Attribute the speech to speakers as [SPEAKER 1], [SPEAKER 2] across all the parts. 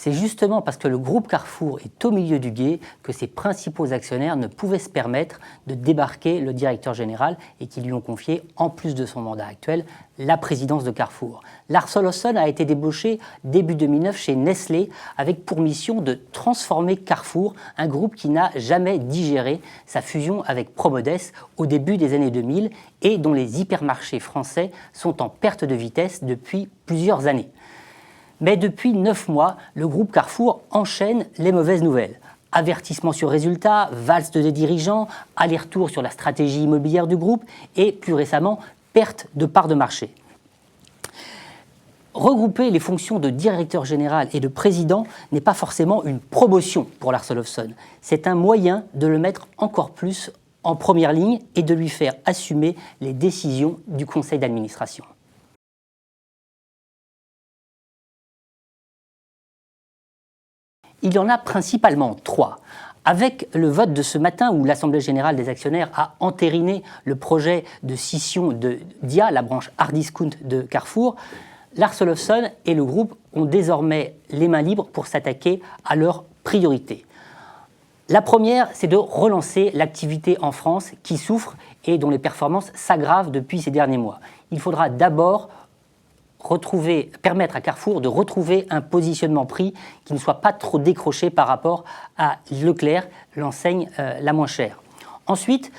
[SPEAKER 1] C'est justement parce que le groupe Carrefour est au milieu du gué que ses principaux actionnaires ne pouvaient se permettre de débarquer le directeur général et qui lui ont confié, en plus de son mandat actuel, la présidence de Carrefour. Lars Olofsson a été débauché début 2009 chez Nestlé avec pour mission de transformer Carrefour, un groupe qui n'a jamais digéré sa fusion avec Promodes au début des années 2000 et dont les hypermarchés français sont en perte de vitesse depuis plusieurs années. Mais depuis 9 mois, le groupe Carrefour enchaîne les mauvaises nouvelles. Avertissement sur résultats, valse des dirigeants, aller-retour sur la stratégie immobilière du groupe et, plus récemment, perte de parts de marché. Regrouper les fonctions de directeur général et de président n'est pas forcément une promotion pour Lars Olofsson. C'est un moyen de le mettre encore plus en première ligne et de lui faire assumer les décisions du conseil d'administration. Il y en a principalement 3. Avec le vote de ce matin où l'Assemblée générale des actionnaires a entériné le projet de scission de Dia, la branche hard discount de Carrefour, Lars Olofsson et le groupe ont désormais les mains libres pour s'attaquer à leurs priorités. La première, c'est de relancer l'activité en France qui souffre et dont les performances s'aggravent depuis ces derniers mois. Il faudra d'abord permettre à Carrefour de retrouver un positionnement prix qui ne soit pas trop décroché par rapport à Leclerc, l'enseigne la moins chère. Ensuite,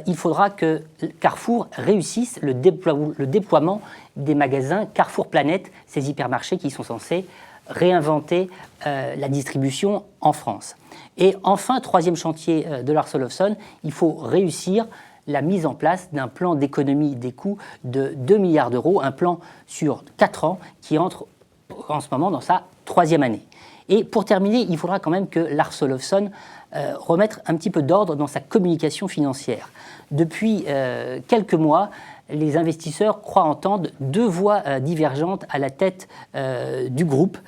[SPEAKER 1] il faudra que Carrefour réussisse le déploiement des magasins Carrefour Planète, ces hypermarchés qui sont censés réinventer la distribution en France. Et enfin, troisième chantier de Lars Olofsson, il faut réussir la mise en place d'un plan d'économie des coûts de 2 milliards d'euros, un plan sur 4 ans qui entre en ce moment dans sa 3e année. Et pour terminer, il faudra quand même que Lars Olofsson remette un petit peu d'ordre dans sa communication financière. Depuis quelques mois, les investisseurs croient entendre 2 voix divergentes à la tête du groupe.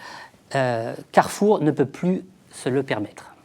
[SPEAKER 1] Carrefour ne peut plus se le permettre.